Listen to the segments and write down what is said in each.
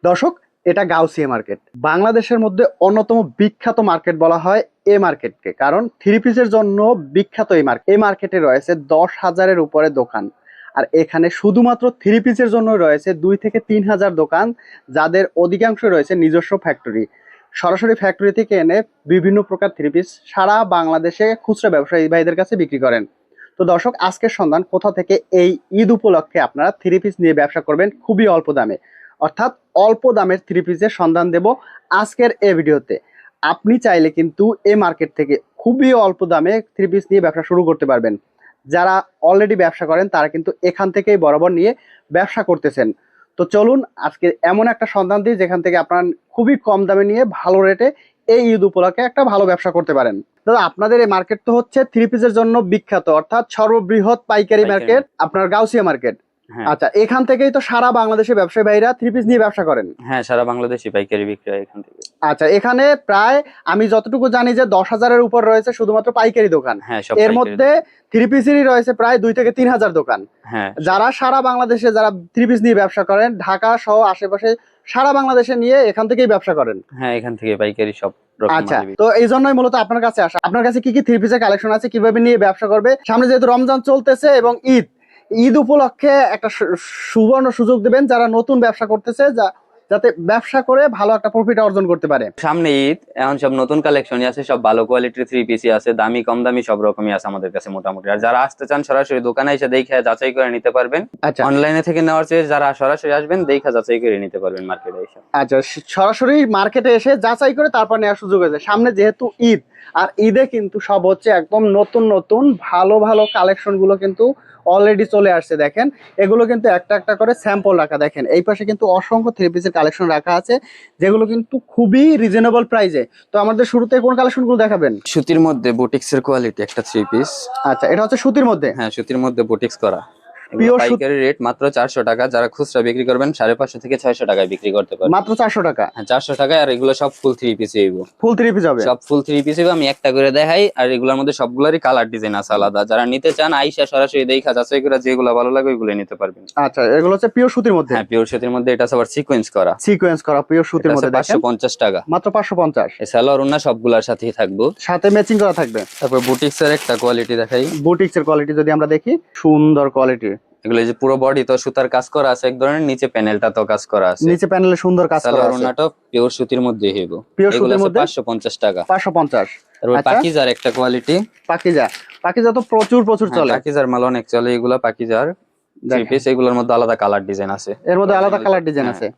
দর্শক, এটা গাউসিয়া মার্কেট, বাংলাদেশের মধ্যে অন্যতম বিখ্যাত মার্কেট বলা হয় এই মার্কেটকে, কারণ থ্রি পিসের জন্য বিখ্যাত এই মার্কেট। এই মার্কেটে রয়েছে 10,000-এর উপরে দোকান, আর এখানে শুধুমাত্র থ্রি পিসের জন্য রয়েছে 2 থেকে 3 হাজার দোকান, যাদের অধিকাংশ রয়েছে নিজস্ব ফ্যাক্টরি। সরাসরি ফ্যাক্টরি থেকে এনে বিভিন্ন প্রকার থ্রি পিস সারা বাংলাদেশে খুচরা ব্যবসায়ী ভাইদের কাছে বিক্রি করেন। তো দর্শক, আজকের সন্ধান কোথা থেকে এই ঈদ উপলক্ষে আপনারা থ্রি পিস নিয়ে ব্যবসা করবেন খুবই অল্প দামে, অর্থাৎ অল্প দামের থ্রি পিসের সন্ধান দেব আজকের এই ভিডিওতে। আপনি চাইলে কিন্তু এই মার্কেট থেকে খুবই অল্প দামে থ্রি পিস নিয়ে ব্যবসা শুরু করতে পারবেন। যারা অলরেডি ব্যবসা করেন তারা কিন্তু এখান থেকেই বরাবর নিয়ে ব্যবসা করতেছেন। তো চলুন আজকে এমন একটা সন্ধান দিই যেখান থেকে আপনারা খুবই কম দামে নিয়ে ভালো রেটে এই ঈদ উপলক্ষে একটা ভালো ব্যবসা করতে পারেন। দাদা, আপনাদের এই মার্কেট তো হচ্ছে থ্রি পিসের জন্য বিখ্যাত, অর্থাৎ সর্ববৃহৎ পাইকারি মার্কেট আপনার গাউসিয়া মার্কেট। আচ্ছা, এখান থেকেই তো সারা বাংলাদেশে ব্যবসায়ী ভাইরা থ্রি পিস নিয়ে ব্যবসা করেন। হ্যাঁ, সারা বাংলাদেশে পাইকারি বিক্রি হয় এখান থেকে। আচ্ছা, এখানে প্রায় আমি যতটুকু জানি যে 10,000-এর উপর রয়েছে শুধুমাত্র পাইকারি দোকান। হ্যাঁ, সব এর মধ্যে থ্রি পিসেরই রয়েছে প্রায় 2 থেকে 3 হাজার দোকান। হ্যাঁ, যারা সারা বাংলাদেশে যারা থ্রি পিস নিয়ে ব্যবসা করেন, ঢাকা সহ আশেপাশে সারা বাংলাদেশে নিয়ে এখান থেকেই ব্যবসা করেন। হ্যাঁ, এখান থেকে পাইকারি সব রকম। আচ্ছা, তো এই জন্যই মূলত আপনার কাছে আসা। আপনার কাছে কি কি থ্রি পিসের কালেকশন আছে, কিভাবে নিয়ে ব্যবসা করবে? সামনে যেহেতু রমজান চলতেছে এবং ঈদ উপলক্ষে একটা সুবর্ণ সুযোগ দিবেন যারা নতুন ব্যবসা করতেছে, যাতে ব্যবসা করে ভালো একটা প্রফিট অর্জন করতে পারে। সামনে ঈদ, এখন সব নতুন কালেকশনই আছে, সব ভালো কোয়ালিটির থ্রি পিসি আছে, দামি কম দামি সব রকমই আছে আমাদের কাছে মোটামুটি। আর যারা আসতে চান সরাসরি দোকানে এসে দেখে যাচাই করে নিতে পারবেন। আচ্ছা, অনলাইনে থেকে নেওয়ার চেয়ে যারা সরাসরি আসবেন দেখে যাচাই করে নিতে পারবেন মার্কেটে এসে। আচ্ছা, সরাসরি মার্কেটে এসে যাচাই করে তারপর নেওয়ার সুযোগ আছে। সামনে যেহেতু ঈদ, আর ঈদে কিন্তু সব হচ্ছে একদম নতুন নতুন ভালো ভালো কালেকশন গুলো কিন্তু অলরেডি চলে আসছে। দেখেন, এগুলো কিন্তু একটা একটা করে স্যাম্পল রাখা। দেখেন, এই পাশে কিন্তু অসংখ্য থ্রি পিসের কালেকশন রাখা আছে, যেগুলো কিন্তু খুবই রিজনেবল প্রাইসে। তো আমাদের শুরুতে কোন কালেকশন গুলো দেখাবেন? সুতির মধ্যে বুটিক্স এর কোয়ালিটি একটা থ্রি পিস। আচ্ছা, এটা হচ্ছে সুতির মধ্যে। হ্যাঁ, সুতির মধ্যে বুটিক্স করা। পিওর পাইকারি রেট মাত্র 400 টাকা। যারা খুচরা বিক্রি করবেন 550 থেকে 600 টাকায় বিক্রি করতে পারবেন। মাত্র 400 টাকা? হ্যাঁ, 400 টাকায়। আর এগুলো সব ফুল থ্রি পিস হইব। ফুল থ্রি পিস হবে? সব ফুল থ্রি পিস হইব। আমি একটা করে দেখাই। আর এগুলোর মধ্যে সবগুলোরই কালার ডিজাইন আছে আলাদা। যারা নিতে চান আইসা সরাসরি দেখা যাচাই করে যেগুলো ভালো লাগে ওইগুলো নিতে পারবেন। আচ্ছা, এগুলো হচ্ছে পিওর সুতির মধ্যে? হ্যাঁ, পিওর সুতির মধ্যে। এটা আবার সিকোয়েন্স করা। সিকোয়েন্স করা পিওর সুতির মধ্যে। 550 টাকা মাত্র 550। এই সালোয়ার ওন্না সবগুলোর সাথেই থাকবো, সাথে ম্যাচিং করা থাকবে। তারপর বুটিক্স এর একটা কোয়ালিটি দেখাই। বুটিক্স এর কোয়ালিটি যদি আমরা দেখি, সুন্দর কোয়ালিটি। এগুলো যে পুরো বডি তো সুতার কাজ করা আছে এক ধরনের, নিচে প্যানেলটা তো কাজ করা আছে, নিচে প্যানেলে সুন্দর কাজ করা আছে। সালোয়ার ওন্নাটা পিওর সুতির মধ্যে হইব। পিওর সুতির মধ্যে 550 টাকা। 550। তারপর পাকিজার একটা কোয়ালিটি। পাকিজা তো প্রচুর চলে। পাকিজার মাল অনেক চলে। এগুলা পাকিজার থ্রি পিস। এগুলোর মধ্যে আলাদা কালার ডিজাইন আছে। এর মধ্যে আলাদা কালার ডিজাইন আছে।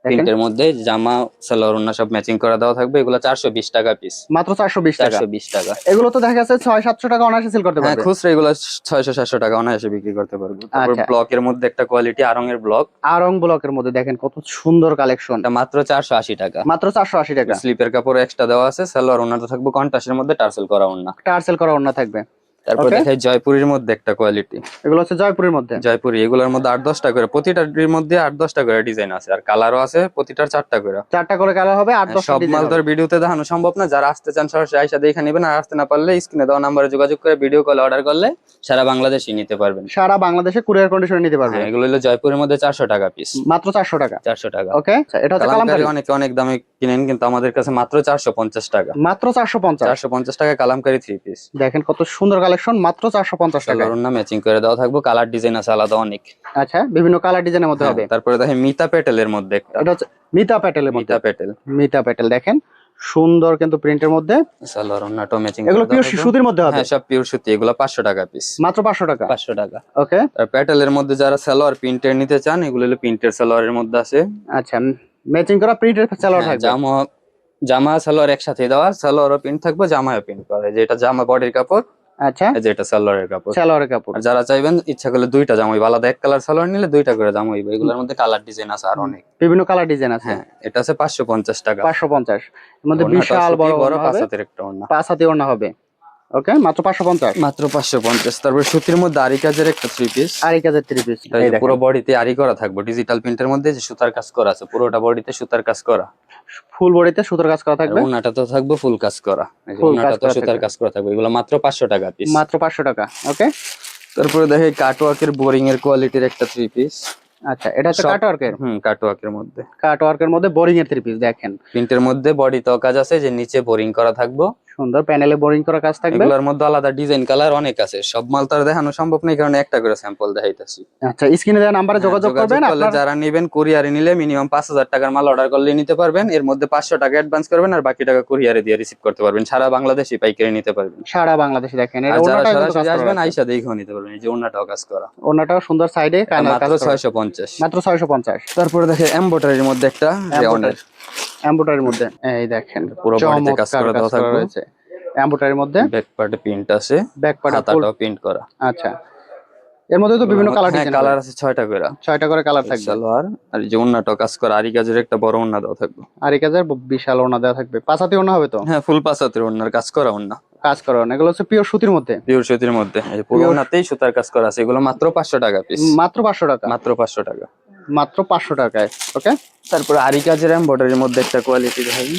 প্রিন্টের মধ্যে জামা সালোয়ার ওন্না সব ম্যাচিং করা দেওয়া থাকবে। এগুলো 420 টাকা পিস। মাত্র 420 টাকা। 420 টাকা। এগুলো তো দেখা যাচ্ছে 600-700 টাকা অনায়াসে সেল করতে পারবে। খুচরা এগুলো 600-700 টাকা অনায়াসে বিক্রি করতে পারবো। তারপর ব্লকের মধ্যে একটা কোয়ালিটি, আরং এর ব্লক। আরং ব্লকের মধ্যে দেখেন কত সুন্দর কালেকশন। এটা মাত্র 480 টাকা। মাত্র 480 টাকা। স্লিপের কাপড় এক্সট্রা দেওয়া আছে। সালোয়ার ওন্নাটা থাকবে কন্ট্রাস্টের মধ্যে টার্সেল করা ওন্না। টার্সেল করা ওন্না থাকবে। তারপর দেখাই জয়পুরের মধ্যে একটা কোয়ালিটি। এগুলো হচ্ছে জয়পুরের মধ্যে। জয়পুরি। এগুলোর মধ্যে 8-10টা করে, প্রতিটার মধ্যে 8-10টা করে ডিজাইন আছে। আর কালারও আছে, প্রতিটার 4টা করে। 4টা করে কালার হবে, 8-10টা সব ডিজাইন। মাল তো ভিডিওতে দেখানো সম্ভব না। যারা আসতে চান সরাসরি আইসা দেখে নেবেন। আর আসতে না পারলে স্ক্রিনে দেওয়া নম্বরে যোগাযোগ করে ভিডিও কল অর্ডার করলে সারা বাংলাদেশে নিতে পারবেন। সারা বাংলাদেশে কুরিয়ার কন্ডিশনে নিতে পারবেন। এগুলো হলো জয়পুরের মধ্যে 400 টাকা পিস। মাত্র 400 টাকা। 400 টাকা। ওকে, এটা হচ্ছে কালামকারী। অনেক দামে কিনেন, কিন্তু আমাদের কাছে মাত্র 450 টাকা। মাত্র 450। 450 টাকা কালামকারী থ্রি পিস। দেখেন কত সুন্দর কালেকশন, মাত্র 450 টাকা। সালোয়ার ম্যাচিং করে দেওয়া থাকবে। কালার ডিজাইন আছে আলাদা অনেক। আচ্ছা, বিভিন্ন কালার ডিজাইনের মধ্যে হবে। তারপরে দেখেন মিতা প্যাটেলের মধ্যে একটা। এটা হচ্ছে মিতা প্যাটেলের মধ্যে। মিতা প্যাটেল দেখেন সুন্দর কিন্তু প্রিন্টের মধ্যে। সালোয়ার ওন্নাটা ম্যাচিং। এগুলো পিওর সুতির মধ্যে হবে? হ্যাঁ, সব পিওর সুতি। এগুলো 500 টাকা পিস। মাত্র 500 টাকা। 500 টাকা। ওকে। আর প্যাটেলের মধ্যে যারা সালোয়ার প্রিন্টের নিতে চান, এগুলো হলো প্রিন্টের সালোয়ারের মধ্যে আছে। আচ্ছা, ম্যাচিং করা প্রিন্টের সালোয়ার থাকবে। জামা সালোয়ার একসাথে দেওয়া। সালোয়ারও প্রিন্ট থাকবে, জামাও প্রিন্ট করা। যেটা জামা বডির কাপড়। আচ্ছা, যেটা সালোয়ারের কাপড়। সালোয়ারের কাপড়। আর যারা চাইবেন ইচ্ছা করলে দুইটা জামা হইবে, আলাদা এক কালার সালোয়ার নিলে দুইটা করে জামা হইবে। এগুলোর মধ্যে কালার ডিজাইন আছে আর অনেক, বিভিন্ন কালার ডিজাইন আছে। হ্যাঁ, এটা আছে 550 টাকা। 550 এর মধ্যে বিশাল বড় 5 হাতের একটা ওন্না। 5 হাতে ওন্না হবে। ওকে, মাত্র 550। মাত্র 550। তারপর সুতির মধ্যে আরি কাজের একটা থ্রি পিস। আরি কাজের থ্রি পিস। এই দেখেন পুরো বডিতে আরি করা থাকবে। ডিজিটাল প্রিন্টের মধ্যে যে সুতার কাজ করা আছে, পুরোটা বডিতে সুতার কাজ করা। ফুল বডিতে সুতার কাজ করা থাকবে। ওন্নাটা তো থাকবে ফুল কাজ করা। এই যে ওন্নাটা তো সুতার কাজ করা থাকবে। এগুলো মাত্র 500 টাকা পিস। মাত্র 500 টাকা। ওকে। তারপরে দেখে কাটওয়ার্কের বোরিং এর কোয়ালিটির একটা থ্রি পিস। আচ্ছা, এটা হচ্ছে সব- কাটওয়ার্কের। কাটওয়ার্কের মধ্যে কাটওয়ার্কের মধ্যে বোরিং এর থ্রি পিস দেখেন, প্রিন্টের মধ্যে বডিতেও কাজ আছে, যে নিচে বোরিং করা থাকবো। সুন্দর প্যানেলে বোরিং করা কাজ থাকবে। এগুলোর মধ্যে আলাদা ডিজাইন কালার অনেক আছে, সব মাল তো আর দেখানো সম্ভব নেই, কারণে একটা করে স্যাম্পল দেখাইতেছি। আচ্ছা, স্ক্রিনে দেওয়া নাম্বারে যোগাযোগ করবেন করলে আপনার। যারা নেবেন, কুরিয়ারে নিলে মিনিমাম 5,000 টাকার মাল অর্ডার করলে নিতে পারবেন। এর মধ্যে 500 টাকা অ্যাডভান্স করবেন, আর বাকি টাকা কুরিয়ারে দিয়ে রিসিভ করতে পারবেন। সারা বাংলাদেশে পাইকারি নিতে পারবেন। সারা বাংলাদেশে দেখেন, আর এটা যারা ওনাটাও কিন্তু কাজ সরাসরি করা আসবেন, আছে। আইসা দেখেও নিতে পারবেন। এই যে ওন্নাটাও কাজ করা, ওনাটাও সুন্দর, সাইডে কাজ মাত্র করা। 650। মাত্র 650। তারপরে দেখে এমব্রয়ডারির মধ্যে একটা রেওনের এমব্রয়ডারির মধ্যে এই দেখেন, পুরো বডিতে কাজ চমৎকার করা দেওয়া থাকবে। রয়েছে এমব্রয়ডারির মধ্যে। ব্যাক পার্টে প্রিন্ট আছে, ব্যাক পার্টে হাতাটাও প্রিন্ট করা। আচ্ছা, এর মধ্যে তো বিভিন্ন কালার ডিজাইন কালার আছে 6টা করে। 6টা করে কালার থাকবে। সালোয়ার, আর এই যে ওন্নাটাও কাজ করা, আরি কাজের একটা বড় ওন্না দেওয়া থাকবে। আর এই কাজের বিশাল ওড়না দেওয়া থাকবে, পাঁচাতি ওড়না হবে তো? হ্যাঁ, ফুল পাঁচাতের ওন্নার কাজ করা ওন্না, কাজ করা ওড়না, এগুলো হচ্ছে পিওর সুতির মধ্যে। পিওর সুতির মধ্যে। এই পুরো Pure- ওন্নাতেই সুতার কাজ করা আছে। এগুলো মাত্র 500 টাকা পিস, মাত্র 500 টাকা। মাত্র 500 টাকা। মাত্র 500 টাকায়। ওকে, তারপরে আরি কাজের এমব্রয়ডারির মধ্যে একটা কোয়ালিটি দেখাই,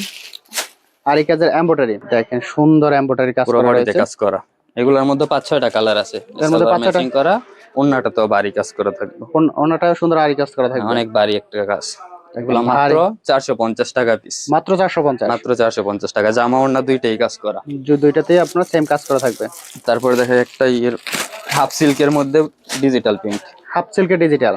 আর এই কাজের এমব্রয়ডারি দেখেন, সুন্দর এমব্রয়ডারি কাজ পুরো করা বডিতে রয়েছে। কাজ করা। এগুলোর মধ্যে 5-6টা কালার আছে, এর মধ্যে 5-6টা ম্যাচিং করা। ওন্নাটা তো ভারী কাজ করা থাকবে, ওড়নাটা সুন্দর আরি কাজ করা থাকবে। অনেক ভারী একটা কাজ। এগুলো ভারী। মাত্র 450 টাকা পিস, মাত্র 450। মাত্র 450 টাকা। জামা ওন্না দুইটাই কাজ করা। দুইটাতেই আপনার সেম কাজ করা থাকবে। তারপরে দেখা একটা হাফ সিল্কের মধ্যে ডিজিটাল প্রিন্ট, হাফ সিল্কের ডিজিটাল,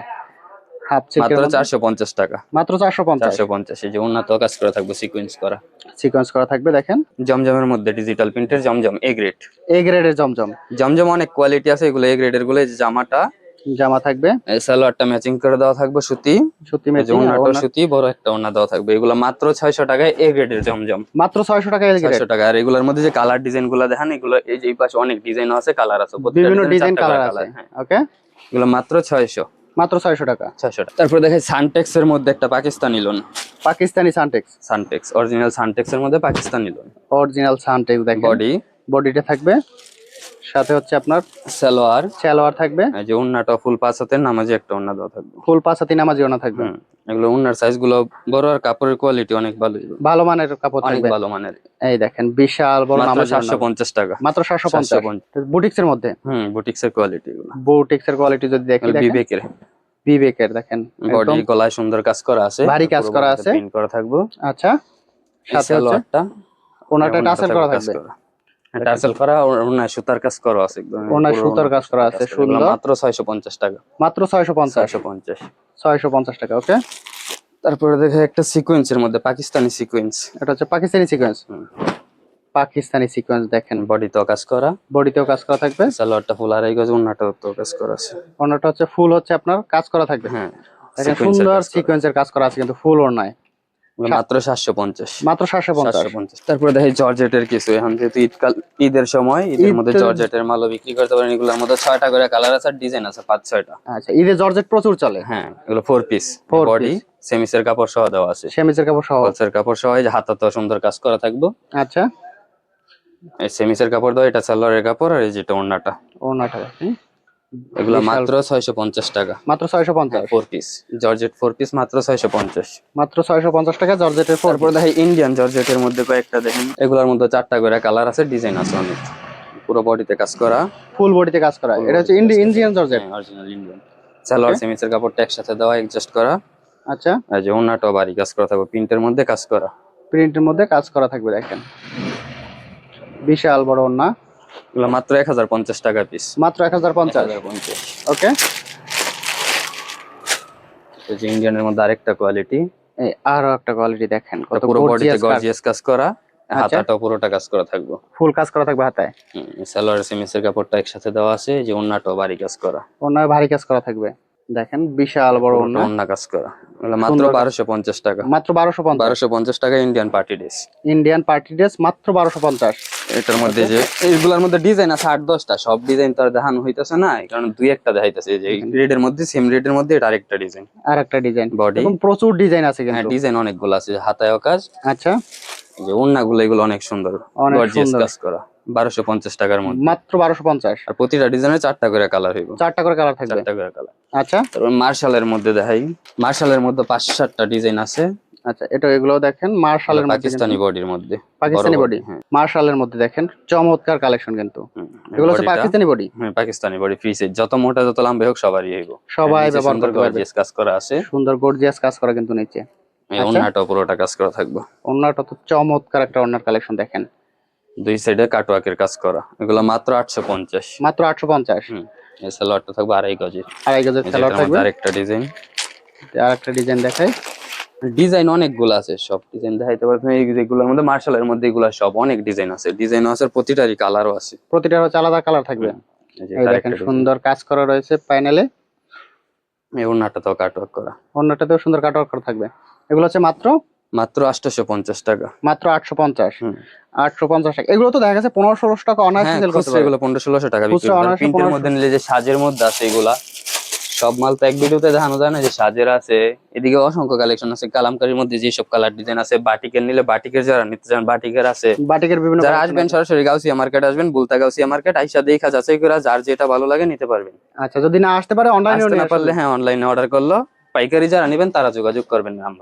হাফ সিল্কের মাত্র মধ্যে 450 টাকা। মাত্র 450। 450। এই যে ওন্নাতেও কাজ করা থাকবে, সিকোয়েন্স করা। সিকোয়েন্স করা থাকবে দেখেন। জমজমের মধ্যে ডিজিটাল প্রিন্টের জমজম এ গ্রেড। এ গ্রেডের জমজম জমজম অনেক কোয়ালিটি আছে, এগুলো এ গ্রেডের গুলো। এই যে জামাটা, জামা থাকবে, এই সালোয়ারটা ম্যাচিং করে দেওয়া থাকবে সুতি, সুতি এই যে ম্যাচিং। ওন্নাটা সুতি, বড় একটা ওন্না দেওয়া থাকবে। এগুলো মাত্র 600 টাকায় এ গ্রেডের জমজম, মাত্র 600 টাকা এ গ্রেড। 600 টাকা। আর এগুলোর মধ্যে যে কালার ডিজাইন গুলো দেখেন, এগুলো এই যে এই পাশে অনেক ডিজাইন আছে, কালার আছে, প্রত্যেকটা বিভিন্ন ডিজাইনে ডিজাইন 4টা করে কালার আছে। হ্যাঁ, ওকে, এগুলো মাত্র 600। মাত্র 600 টাকা। 600 টাকা। তারপরে দেখে সানটেক্স এর মধ্যে একটা Pakistani loan, Pakistani Suntex, Suntex original Suntex এর মধ্যে পাকিস্তানি লোন। অরিজিনাল সানটেক্স দেখেন। বডি, বডিটা থাকবে, সাথে হচ্ছে আপনার সালোয়ার, সালোয়ার থাকবে, এই যে ওন্নাটা ফুল পাঁচাতের নামাজি একটা ওন্না দেওয়া থাকবে। ফুল পাঁচাতি নামাজি ওড়না থাকবে। এগুলো ওন্নার সাইজ গুলো বড়, আর কাপড়ের কোয়ালিটি অনেক ভালো, ভালো মানের কাপড় অনেক থাকবে। ভালো মানের। এই দেখেন, বিশাল বড় মাত্র নামাজি ওড়না। 750 টাকা, মাত্র 750। বুটিক্স এর মধ্যে, বুটিক্স এর কোয়ালিটি এগুলো। বুটিক্স এর কোয়ালিটি যদি দেখি, দেখেন বিবেকের বিবেকের দেখেন, বডি, একদম গলায় সুন্দর কাজ করা আছে, ভারী কাজ পুরো করা বডিতে আছে। প্রিন্ট করা থাকবে। আচ্ছা, সাথে হচ্ছে সালোয়ারটা, ওনাটা টাসেল করা থাকবে। টার্সেল করা, ওনায় সুতার কাজ করা আছে একদম, ওনায় পুরো সুতার কাজ করা আছে, এগুলো সুন্দর। মাত্র 650 টাকা, মাত্র 650। 650। 650 টাকা। ওকে, তারপরে দেখে একটা সিকোয়েন্সের মধ্যে পাকিস্তানি সিকোয়েন্স, এটা হচ্ছে পাকিস্তানি সিকোয়েন্স। পাকিস্তানি সিকোয়েন্স দেখেন, বডিতেও কাজ করা, বডিতেও কাজ করা থাকবে। সালোয়ারটা ফুল, আর এই গজ ওন্নাটাও তো কাজ করা আছে। ওনাটা হচ্ছে ফুল, হচ্ছে আপনার কাজ করা থাকবে। হ্যাঁ, দেখেন, sequence এর সুন্দর কাজ করা। সিকোয়েন্সের কাজ করা আছে, কিন্তু ফুল ওড়নায়। এগুলো মাত্র 750। মাত্র 750। 750। তারপরে দেখি জর্জেটের কিছু, এখন যেহেতু ঈদের সময়, ঈদের মধ্যে ঈদের- জর্জেটের মালও বিক্রি করতে পারেন। এগুলোর মধ্যে 6টা করে কালার আছে, আর ডিজাইন আছে 5-6টা। আচ্ছা, ঈদে জর্জেট প্রচুর চলে। হ্যাঁ, এগুলো 4 পিস, Four বডি piece। সেমিসের কাপড় সহ দেওয়া আছে, সেমিজের কাপড় সহ। ফলসের কাপড় সহ। এই যে হাতাতে সুন্দর কাজ করা থাকবে, আচ্ছা, এই সেমিসের কাপড় দাও, এটা সালোয়ারের কাপড়, আর এই যেটা ওন্নাটা। ওড়নাটা দেখেন, এগুলো বিশাল। মাত্র 650 টাকা, মাত্র 650। 4 পিস জর্জেট 4 পিস, মাত্র 650। মাত্র 650 টাকা জর্জেটের ফোর। তারপর দেখি ইন্ডিয়ান জর্জেটের মধ্যে কয়েকটা দেখেন, এগুলোর মধ্যে 4টা করে কালার আছে, ডিজাইন আছে অনেক, পুরো বডিতে কাজ করা। ফুল বডিতে কাজ করা। এটা হচ্ছে Indian georgette. Original Indian. Salwar সেমিসের কাপড়টা একসাথে দেওয়া, অ্যাডজাস্ট করা। আচ্ছা, আর যে ওন্নাটাও ভারী কাজ করা থাকবে, প্রিন্টের মধ্যে কাজ করা। প্রিন্টের মধ্যে কাজ করা থাকবে দেখেন, বিশাল বড় ওড়না। এগুলো মাত্র 1050 টাকা পিস, মাত্র 1050। 1050। ওকে, এই যে ইন্ডিয়ানের মধ্যে আরেকটা কোয়ালিটি, এই আরো একটা কোয়ালিটি দেখেন, কত পুরো বডিতে গর্জিয়াস কাজ। গর্জিয়াস কাজ করা, আচ্ছা। হাতাটাও পুরোটা কাজ করা থাকবে। ফুল কাজ করা থাকবে হাতায়। সালোয়ার সেমিসের কাপড়টা একসাথে দেওয়া আছে, যে ওন্নাটাও ভারী কাজ করা, ওড়নায় ভারী কাজ করা থাকবে দেখেন, বিশাল বড় পুরোটা ওড়না। ওন্না কাজ করা। এগুলো মাত্র সুন্দর কাজ। 1250 টাকা, মাত্র 1250। 1250 টাকা Indian party dress. Indian party dress মাত্র 1250। এটার মধ্যে যে এইগুলোর মধ্যে ডিজাইন আছে 8-10টা, সব ডিজাইন তো আর দেখানো হইতাছে না, কারণ 2-1টা দেখাইতাছে। এই যে রেডের মধ্যে, সেম রেডের মধ্যে এটা আরেকটা ডিজাইন, আর একটা ডিজাইন। বডি। এখন প্রচুর ডিজাইন আছে হ্যাঁ, কিন্তু। ডিজাইন অনেকগুলো আছে, যে হাতায়ও কাজ। আচ্ছা, এই যে ওন্নাগুলো, এগুলো অনেক সুন্দর, অনেক গর্জিয়াস সুন্দর। কাজ করা, 1250 টাকার মধ্যে। মাত্র 1250। আর প্রতিটা ডিজাইনের 4টা করে কালার হইব, 4টা করে কালার থাকবে। 4টা করে কালার। আচ্ছা, তারপর মার্শালের মধ্যে দেখাই, মার্শালের মধ্যে 5-7টা ডিজাইন আছে। আচ্ছা, এটা এগুলো দেখেন মার্শালের মধ্যে, পাকিস্তানি বডির মধ্যে, পাকিস্তানি বড় বডি, হ্যাঁ। মার্শালের মধ্যে দেখেন চমৎকার কালেকশন কিন্তু। এগুলো হচ্ছে বডিটা পাকিস্তানি বডি, হ্যাঁ পাকিস্তানি বডি, ফ্রি সাইজ, যত মোটা যত লম্বা হোক সবারই হইব। সবাই নিচে ব্যবহার সুন্দর করতে পারবে। গর্জিয়াস কাজ করা আছে, সুন্দর গর্জিয়াস কাজ করা কিন্তু নিচে। এই আচ্ছা, ওন্নাটাও পুরোটা কাজ করা থাকবে। ওন্নাটা তো চমৎকার একটা ওন্নার কালেকশন দেখেন, দুই সাইডে কাটওয়ার্কের কাজ করা, এগুলো মাত্র 850। মাত্র 850। এই সালোয়ারটা থাকবে 2.5 গজের। আড়াই গজের এই যে সালোয়ার এটার থাকবে। মধ্যে আরেকটা ডিজাইন, আর একটা ডিজাইন দেখাই, ডিজাইন অনেকগুলো আছে, সব ডিজাইন দেখাইতে পারবেন। এই যেগুলোর মধ্যে মার্শালের মধ্যে এগুলো সব অনেক ডিজাইন আছে, ডিজাইনও আছে, প্রতিটারই কালারও আছে। প্রতিটার হচ্ছে আলাদা কালার থাকবে। এই যে এই আরেকটা দেখেন ডিজাইন, সুন্দর কাজ করা রয়েছে প্যানেলে, এই ওন্নাটাতেও কাটওয়ার্ক করা, ওন্নাটাতেও সুন্দর কাটওয়ার্ক করা থাকবে। এগুলো হচ্ছে মাত্র মাত্র 850 টাকা। মাত্র 850। হুম। 850 টাকা। এগুলো তো দেখা গেছে 1500 টাকা অনায়াসে হ্যাঁ সেল করতে খুচরা পারে। এগুলো 1500-1600 টাকা বিক্রি খুচরা করতে পারে। অনায়াসে প্রিন্টের 1500। মধ্যে নিলে যে সাজের মধ্যে আছে এগুলা সব মাল তো এক ভিডিওতে দেখানো যায় না, যে সাজের আছে, এদিকে অসংখ্য কালেকশন আছে। কালামকারীর মধ্যে যেসব কালার ডিজাইন আছে, বাটিকের নিলে বাটিকের, যারা নিতে চান বাটিকের আছে। বাটিকের বিভিন্ন যারা কালেকশন আসবেন আছে। সরাসরি গাউসিয়া মার্কেট আসবেন, বুলতা গাউসিয়া মার্কেট আইসা দেখা যাচাই করে যার যেটা ভালো লাগে নিতে পারবেন। আচ্ছা, যদি না আসতে পারে অনলাইনেও আসতে নিয়ে না পারলে আসবেন। হ্যাঁ অনলাইনে অর্ডার করলো, পাইকারি যারা নেবেন তারা যোগাযোগ করবেন নাম্বার।